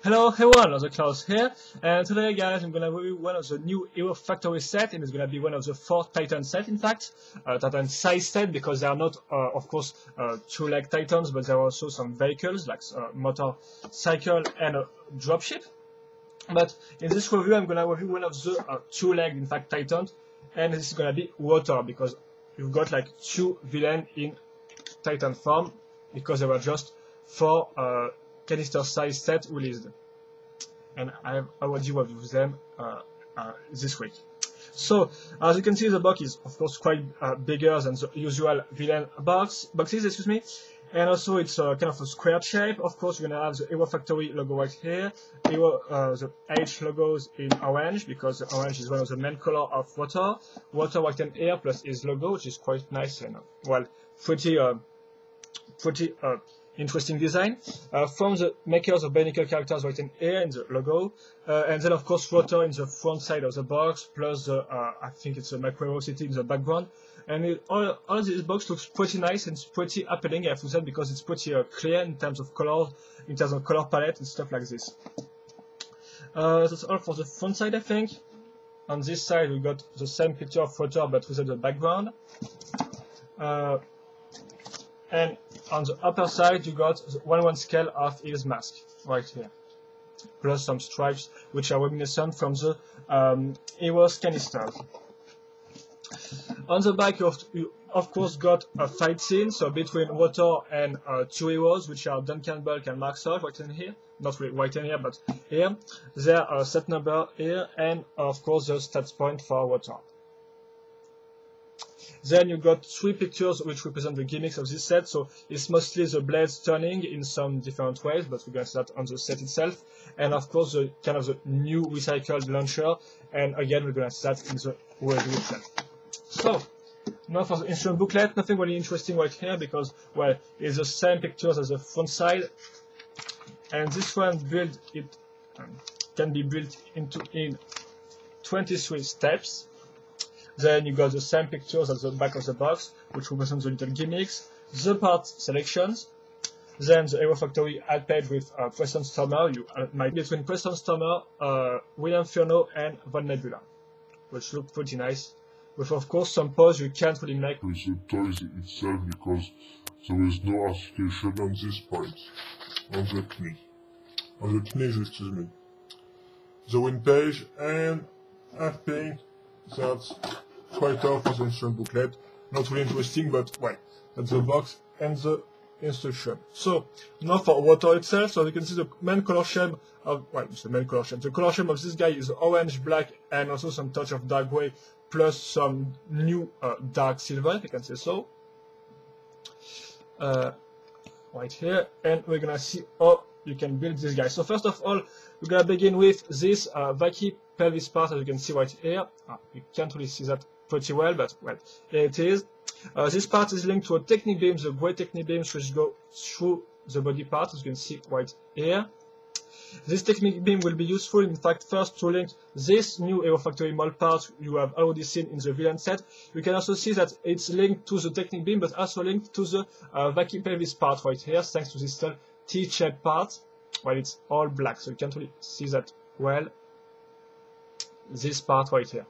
Hello everyone, the Klaus here, and today guys I'm gonna review one of the new Hero Factory set, and it's gonna be one of the 4 Titan set in fact, Titan size set, because they are not of course 2-leg Titans, but there are also some vehicles like motorcycle and a dropship. But in this review I'm gonna review one of the 2-leg in fact Titans, and this is gonna be Rotor, because you've got like 2 villains in Titan form, because there were just 4 canister size set released, and I have already reviewed them this week. So as you can see, the box is of course quite bigger than the usual villain boxes, excuse me, and also it's kind of a square shape. Of course you're gonna have the Hero Factory logo right here, the H logos in orange, because the orange is one of the main color of Rotor right in here, plus his logo, which is quite nice and well, pretty interesting design from the makers of Bionicle characters right in here in the logo, and then of course Rotor in the front side of the box, plus the I think it's a Macro City in the background, and all this box looks pretty nice and pretty appealing, I have to say, because it's pretty clear in terms of color, in terms of color palette and stuff like this. That's all for the front side, I think. On this side we got the same picture of Rotor but without the background. And on the upper side you got the 1:1 scale of his mask right here, plus some stripes which are reminiscent from the Heroes canisters. On the back you of course got a fight scene, so between Rotor and 2 heroes, which are Duncan Bulk and Mark Solf, right in here, not really right in here but here, their set number here, and of course the stats point for Rotor. Then you got 3 pictures which represent the gimmicks of this set, so it's mostly the blades turning in some different ways, but we're going to see that on the set itself, and of course the kind of the new recycled launcher, and again we're going to see that in the review itself. So now for the instrument booklet, nothing really interesting right here, because well, it's the same pictures as the front side, and this one can be built in 23 steps. Then you got the same pictures at the back of the box, which represent the little gimmicks, the part selections, then the Hero Factory ad page with Preston Stormer. You might be between Preston Stormer, William Furno, and Von Nebula, which look pretty nice, with of course some pose you can't really make with the toys itself, because there is no association on this point, on the knees, excuse me. The win page, and I think that's quite all for the instruction booklet. Not really interesting, but well, that's the box and the instruction. So now for Rotor itself, so you can see the main color scheme of, well, it's the main color scheme. The color scheme of this guy is orange, black, and also some touch of dark gray, plus some new dark silver, if you can say so. Right here, and we're gonna see how you can build this guy. So first of all, we're gonna begin with this vacuum pelvis part, as you can see right here. You can't really see that pretty well, but well, here it is. This part is linked to a technique beam, the gray technique beams which go through the body part, as you can see right here. This technique beam will be useful, in fact, first to link this new Hero Factory mold part you have already seen in the villain set. You can also see that it's linked to the technique beam, but also linked to the vacuum pelvis part right here, thanks to this little T-shaped part. Well, it's all black, so you can't really see that well. This part right here.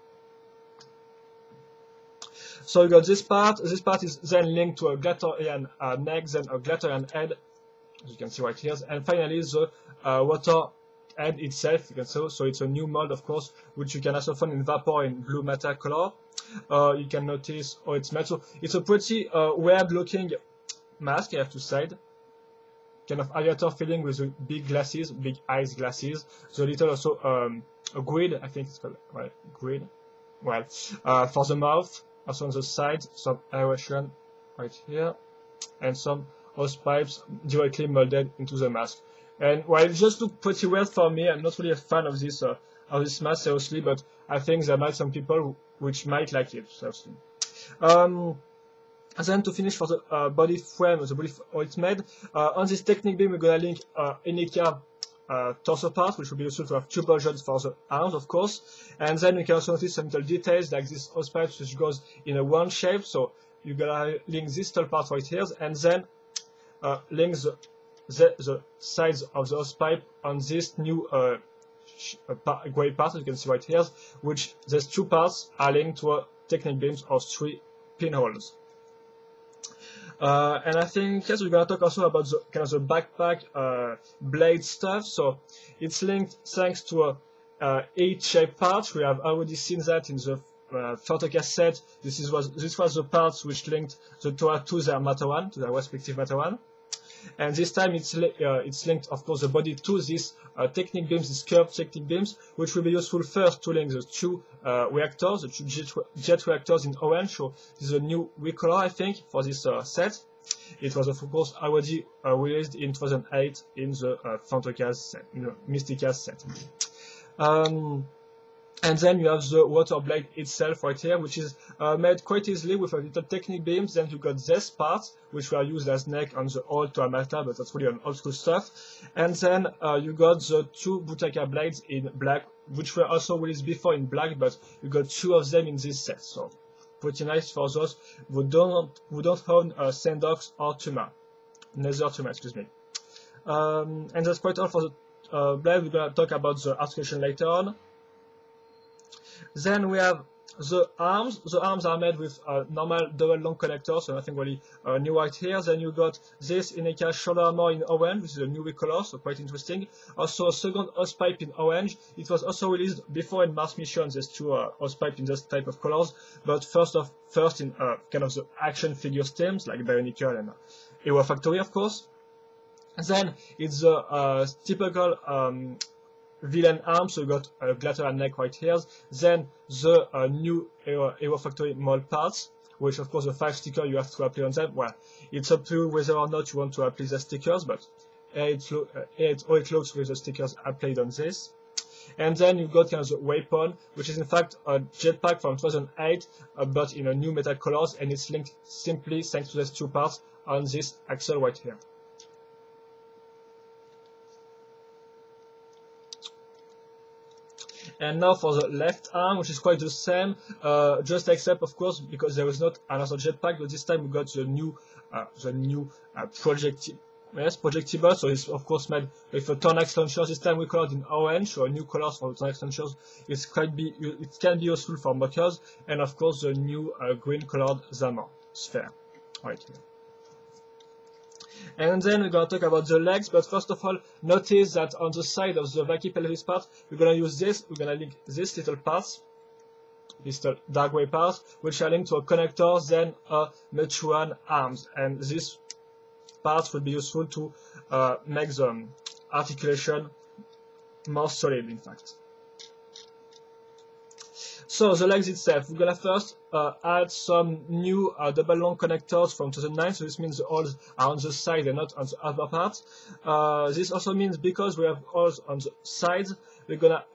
So you got this part is then linked to a Glatorian neck, then a Glatorian head, as you can see right here, and finally the Rotor head itself, you can see, so it's a new mold of course, which you can also find in Vapor in blue matter color. You can notice how it's made, so it's a pretty weird looking mask, I have to say. Kind of aviator feeling with the big glasses, big eyes glasses, the little also a grid, I think it's called, well, grid, well, for the mouth, also on the side, some aeration right here, and some hose pipes directly molded into the mask. And well, it just looked pretty weird for me. I'm not really a fan of this mask, seriously, but I think there might be some people which might like it, seriously. And then to finish for the body frame, how it's made, on this technique beam we're gonna link Enika torso part, which will be useful to have 2 versions for the arms, of course. And then we can also notice some little details like this hose pipe, which goes in a round shape. So you're gonna link this little part right here, and then link the the sides of the hose pipe on this new gray part, as you can see right here, which these two parts are linked to a Technic beams of 3 pinholes. And I think, yes, we're gonna talk also about the kind of the backpack blade stuff. So it's linked thanks to a H-shaped part. We have already seen that in the Photocast set. This was the parts which linked the Tora to their Matawan, to their respective Matawan. And this time it's linked, of course, the body to this Technic beams, these curved Technic beams, which will be useful first to link the two reactors, the two jet reactors in orange. So this is a new recolor, I think, for this set. It was, of course, already released in 2008 in the Photocast set, in the Mysticast set. And then you have the Rotor blade itself right here, which is made quite easily with a little Technic beams. Then you got this part, which were used as neck on the old Toamata, but that's really an old school stuff. And then you got the two Butaka blades in black, which were also released before in black, but you got 2 of them in this set. So pretty nice for those who don't own Sandox or Tuma, Nether Tuma, excuse me. And that's quite all for the blade. We're gonna talk about the articulation later on. Then we have the arms. The arms are made with normal double long connectors, so nothing really new right here. Then you got this Ineca shoulder armor in orange, which is a new recolor, so quite interesting. Also a second hose pipe in orange. It was also released before in Mars mission, there's 2 hose pipe in this type of colors, but first in kind of the action figure themes, like Bionicle and Hero Factory, of course. Then it's the typical villain arm, so you got a glitter and neck right here. Then the new Hero Factory mold parts, which of course the 5 stickers you have to apply on them. Well, it's up to you whether or not you want to apply the stickers, but it looks with the stickers applied on this. And then you've got kind of the weapon, which is in fact a jetpack from 2008, but in a new metal colors, and it's linked simply thanks to these 2 parts on this axle right here. And now for the left arm, which is quite the same, just except of course because there is not another jetpack, but this time we got the new projectible. So it's of course made with a Tornax launcher. This time we colored in orange, so a new colors for the Tornax launchers. It can be useful for mockers, and of course the new green colored Zamor sphere right here. And then we're going to talk about the legs, but first of all, notice that on the side of the vacuum pelvis part, we're going to use this, we're going to link these little parts, these little dark gray parts, which are linked to a connector, then a Mechuan arms. And these parts will be useful to make the articulation more solid, in fact. So the legs itself, we're gonna first add some new double long connectors from 2009. So this means the holes are on the side and not on the upper part. This also means because we have holes on the sides, we're gonna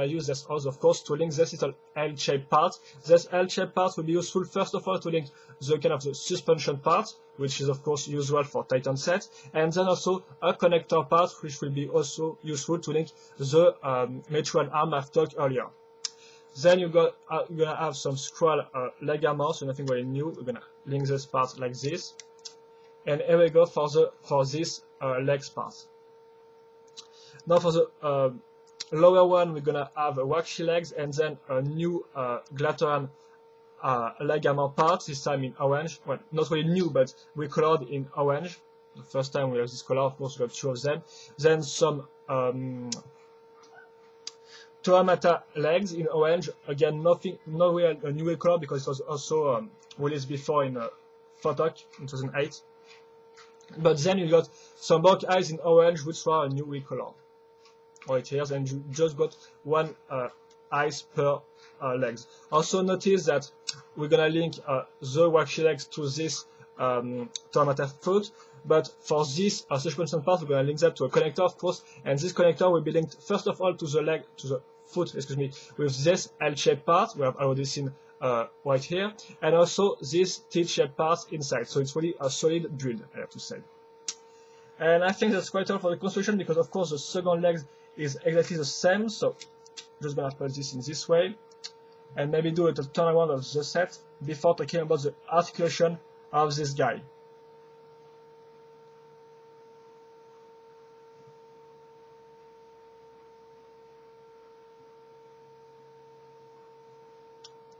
use this holes, of course, to link this little L-shaped part. This L-shaped part will be useful first of all to link the kind of the suspension part, which is of course usual for Titan set, and then also a connector part, which will be also useful to link the Mechuan arm I've talked earlier. Then you're gonna have some scroll leg armor, so nothing really new. We're gonna link this part like this, and here we go for this legs part. Now for the lower one, we're gonna have a waxy legs, and then a new Glatoran leg armor part. This time in orange. Well, not really new, but we colored in orange. The first time we have this color, of course, we have 2 of them. Then some Toamata legs in orange. Again, no real new color because it was also released before in Photoc in 2008. But then you got some Borg eyes in orange, which were a new color right here, and you just got 1 eyes per legs. Also notice that we're gonna link the waxy legs to this Toamata foot. But for this suspension part, we're going to link that to a connector, of course, and this connector will be linked first of all to the foot, with this L-shaped part we have already seen right here, and also this T-shaped part inside. So it's really a solid build, I have to say. And I think that's quite all for the construction, because of course the second leg is exactly the same. So just gonna put this in this way, and maybe do a turnaround of the set before talking about the articulation of this guy.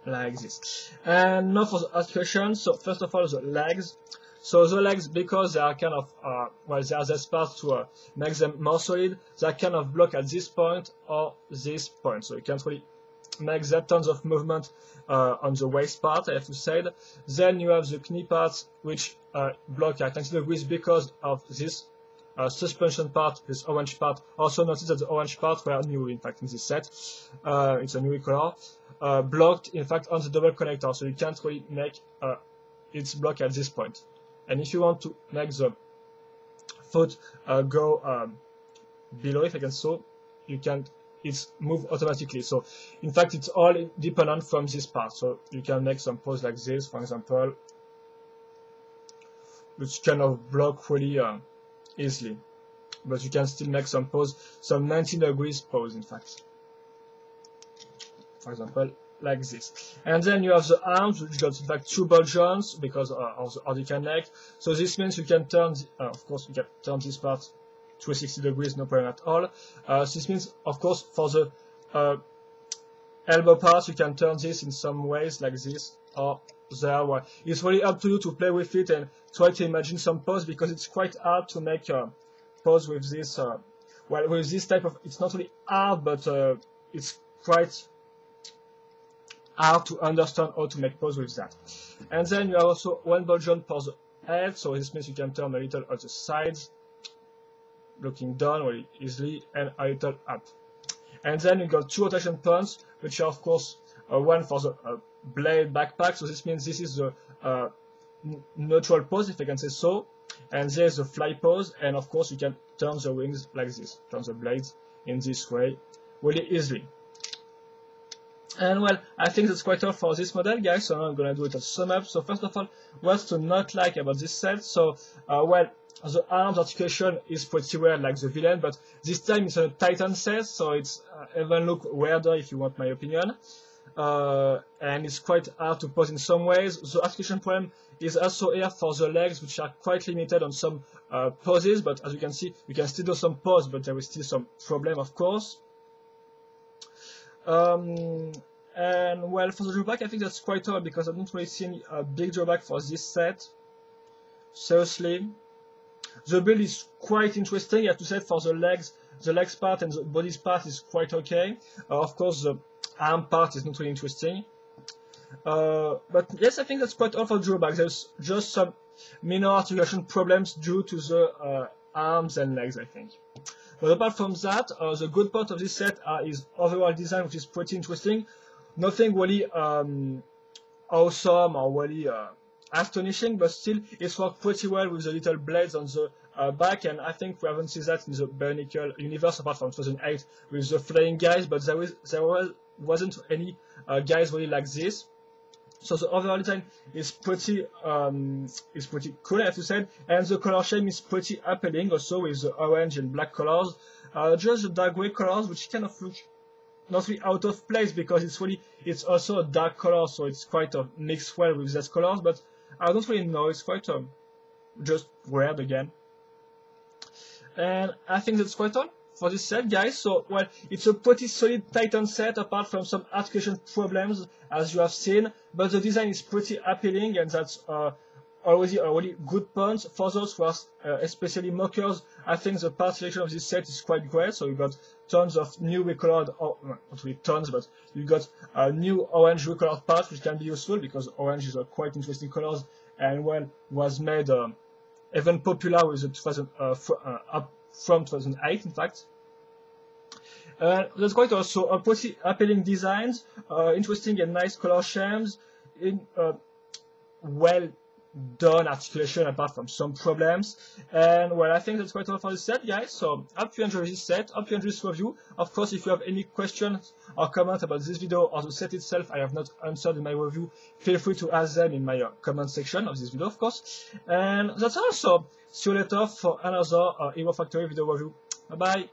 like this. And now for the articulation. So first of all, the legs. So the legs, because they are kind of, well, they are this part to make them more solid, they are kind of blocked at this point or this point. So you can't really make that tons of movement on the waist part, I have to say. Then you have the knee parts, which block at 90 degrees because of this suspension part, this orange part. Also notice that the orange part were new, in fact, in this set. It's a new color. Blocked, in fact, on the double connector, so you can't really make its block at this point. And if you want to make the foot go below, if I can so, you can, it's move automatically. So in fact, it's all dependent from this part. So you can make some pose like this, for example, which kind of block really easily. But you can still make some pose, some 90 degrees pose, in fact. For example, like this. And then you have the arms, which got in fact two ball joints because of the ordican neck. So this means you can turn, of course, you can turn this part 360 degrees, no problem at all. This means, of course, for the elbow part, you can turn this in some ways like this or there. Well, it's really up to you to play with it and try to imagine some pose, because it's quite hard to make a pose with this. Well, with this type of, it's not really hard, but it's quite hard to understand how to make pose with that. And then you have also one ball joint for the head, so this means you can turn a little on the sides, looking down very easily, and a little up. And then you got two rotation points, which are of course one for the blade backpack, so this means this is the neutral pose, if I can say so, and there's the fly pose, and of course you can turn the wings like this, turn the blades in this way really easily. And well, I think that's quite all for this model, guys, so now I'm gonna do it a sum up. So first of all, what's to not like about this set? So, well, the arms articulation is pretty weird like the villain, but this time it's a Titan set, so it's even look weirder if you want my opinion. And it's quite hard to pose in some ways. The articulation problem is also here for the legs, which are quite limited on some poses, but as you can see, you can still do some pose, but there is still some problem, of course. And well, for the drawback, I think that's quite all, because I don't really see any big drawback for this set. Seriously, the build is quite interesting. I have to say, for the legs part and the body part is quite okay. Of course, the arm part is not really interesting. But yes, I think that's quite all for drawback. There's just some minor articulation problems due to the arms and legs, I think. But apart from that, the good part of this set is overall design, which is pretty interesting. Nothing really awesome or really astonishing, but still it's worked pretty well with the little blades on the back, and I think we haven't seen that in the Bionicle universe apart from 2008 with the flying guys, but there wasn't any guys really like this. So the overall design is pretty cool, I have to say, and the color scheme is pretty appealing also with the orange and black colors. Just the dark gray colors, which kind of look not really out of place because it's also a dark color, so it's quite mixed well with those colors. But I don't really know, it's quite just weird again. And I think that's quite all for this set, guys. So, well, it's a pretty solid Titan set apart from some articulation problems, as you have seen, but the design is pretty appealing, and that's already a really good point. For those who are especially mockers, I think the part selection of this set is quite great. So you got tons of new recolored, not really tons, but you got new orange recolored parts, which can be useful because orange is a quite interesting colors, and well, was made even popular with the up from 2008, in fact. There's quite also a pretty appealing designs, interesting and nice color schemes, well done articulation apart from some problems. And well, I think that's quite all for this set, guys. So hope you enjoy this set, hope you enjoy this review. Of course, if you have any questions or comments about this video or the set itself I have not answered in my review, feel free to ask them in my comment section of this video, of course. And that's all. So see you later for another Hero Factory video review. Bye bye.